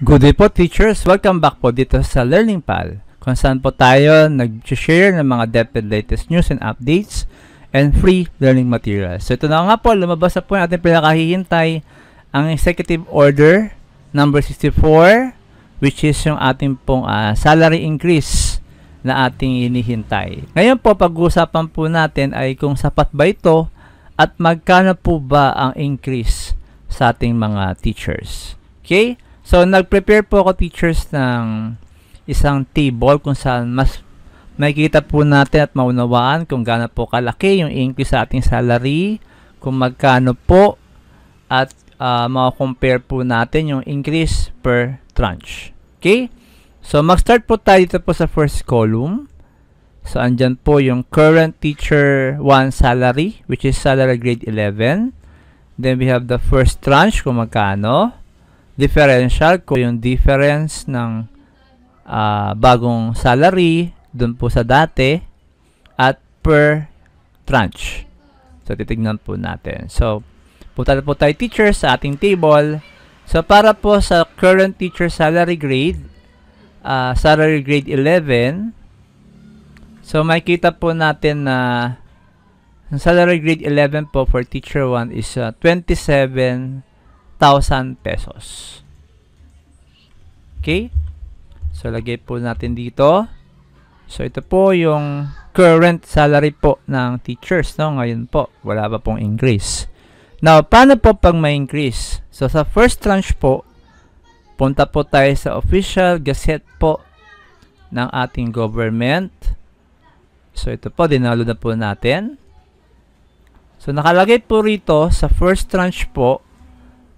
Good day po teachers! Welcome back po dito sa LearningPal kung saan po tayo nag-share ng mga DepEd latest news and updates and free learning materials. So ito na nga po, lumabas na po yung ating pinakahihintay ang Executive Order number 64 which is yung ating pong salary increase na ating hinihintay. Ngayon po, pag-uusapan po natin ay kung sapat ba ito at magkano po ba ang increase sa ating mga teachers. Okay? So, nag-prepare po ako teachers ng isang table kung saan mas makikita po natin at maunawaan kung gaano po kalaki yung increase sa ating salary, kung magkano po, at maka-compare po natin yung increase per tranche. Okay? So, mag-start po tayo dito po sa first column. So, andyan po yung current teacher 1 salary, which is salary grade 11. Then, we have the first tranche kung magkano. Differential ko yung difference ng bagong salary dun po sa dati at per tranche. So, titignan po natin. So, punta po tayo teachers sa ating table. So, para po sa current teacher salary grade 11, so, makikita po natin na ang salary grade 11 po for teacher 1 is 27,000 pesos. Okay? So, lagay po natin dito. So, ito po yung current salary po ng teachers, no? Ngayon po, wala pa pong increase. Now, paano po pag may increase? So, sa first tranche po, punta po tayo sa official gazette po ng ating government. So, ito po, dinalo na po natin. So, nakalagay po rito sa first tranche po,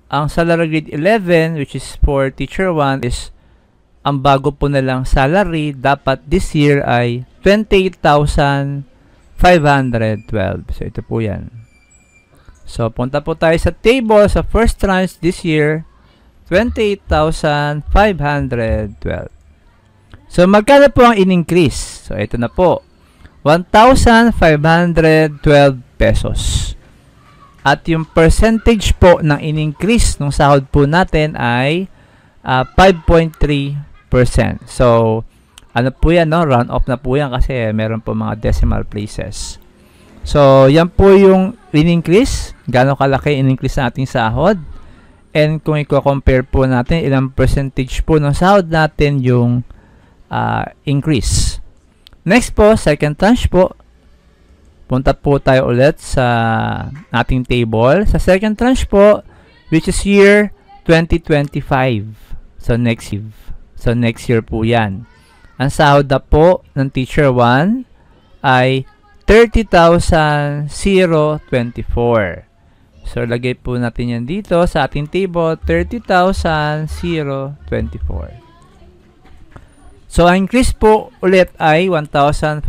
ang salary grade 11, which is for teacher 1, is ang bago po nilang salary dapat this year ay 28,512. So, ito po yan. So, punta po tayo sa table sa first tranche this year, 28,512. So, magkano po ang in-increase? So, ito na po, 1,512 pesos. At yung percentage po ng in-increase ng sahod po natin ay 5.3%. So, ano po yan, no? Round off na po yan kasi meron po mga decimal places. So, yan po yung in-increase. Gano'ng kalaki in-increase na ating sahod. And kung i-compare po natin, ilang percentage po ng sahod natin yung increase. Next po, second tranche po. Punta po tayo ulit sa ating table. Sa second tranche po, which is year 2025. So, next year. So, next year po yan. Ang sahod na po ng teacher 1 ay 30,024. So, lagay po natin yan dito sa ating table, 30,024. So, ang increase po ulit ay 1,512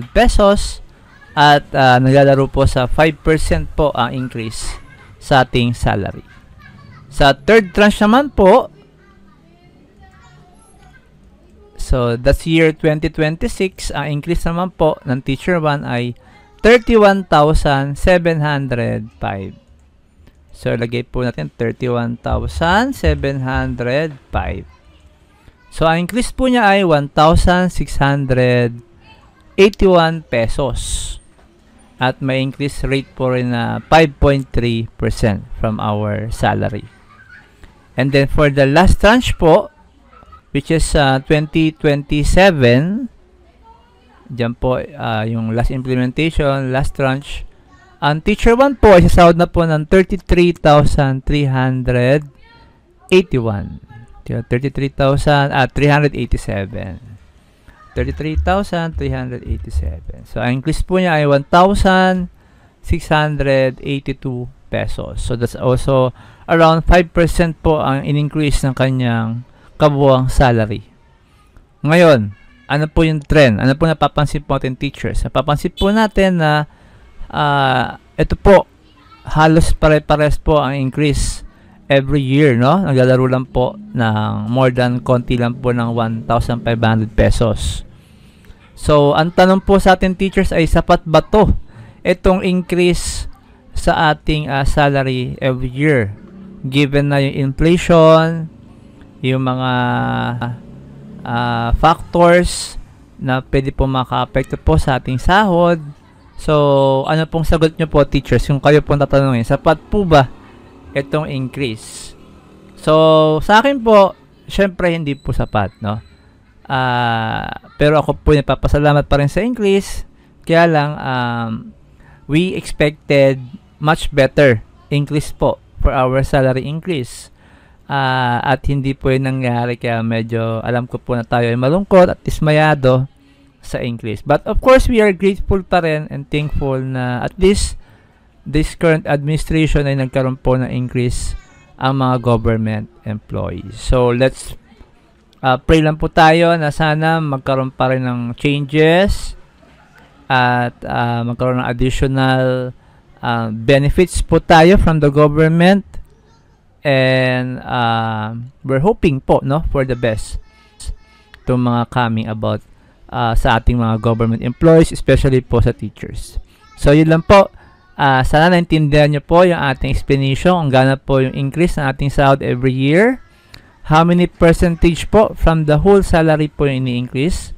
pesos. At naglalaro po sa 5% po ang increase sa ating salary. Sa third tranche naman po, so that's year 2026, ang increase naman po ng teacher 1 ay 31,705. So, lagay po natin 31,705. So, ang increase po niya ay 1,681 pesos. At may increase rate po rin na 5.3% from our salary. And then for the last tranche po, which is 2027, dyan po yung last implementation, last tranche. Ang teacher 1 po ay sasahod na po ng 33,381. 33,387. 33,387. So, ang increase po niya ay 1,682 pesos. So, that's also around 5% po ang in-increase ng kanyang kabuuang salary. Ngayon, ano po yung trend? Ano po napapansin po natin teachers? Napapansin po natin na ito po, halos pare-pares po ang increase every year, no? Naglalaro lang po ng more than konti lang po ng 1,500 pesos. So, ang tanong po sa ating teachers ay sapat ba to? Itong increase sa ating salary every year. Given na yung inflation, yung mga factors na pwede po maka-apekto po sa ating sahod. So, ano pong sagot nyo po, teachers? Yung kayo pong tatanungin, sapat po ba itong increase? So, sa akin po, syempre hindi po sapat, no? Pero ako po napapasalamat pa rin sa increase. Kaya lang, we expected much better increase po for our salary increase. At hindi po yun nangyari, kaya medyo alam ko po na tayo ay malungkot at dismayado sa increase. But of course, we are grateful pa rin and thankful na at least this current administration ay nagkaroon po ng increase ang mga government employees. So let's pray lang po tayo na sana magkaroon pa rin ng changes at magkaroon ng additional benefits po tayo from the government, and we're hoping po, no, for the best to mga coming about sa ating mga government employees, especially po sa teachers. So yun lang po. Sana naintindihan nyo po yung ating explanation kung gaano po yung increase ng ating sahod every year. How many percentage po from the whole salary po yung ini-increase.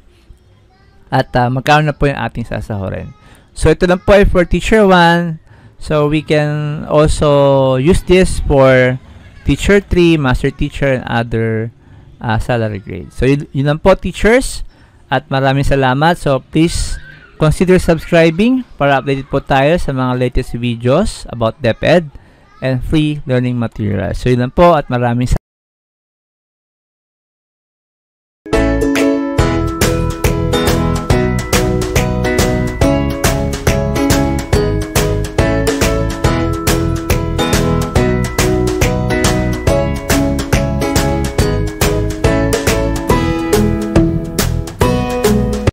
At magkano na po yung ating sasahurin. So ito lang po ay for teacher 1. So we can also use this for teacher 3, master teacher, and other salary grades. So yun lang po, teachers. At maraming salamat. So please consider subscribing para updated po tayo sa mga latest videos about DepEd and free learning materials. So yun lang po at maraming salamat.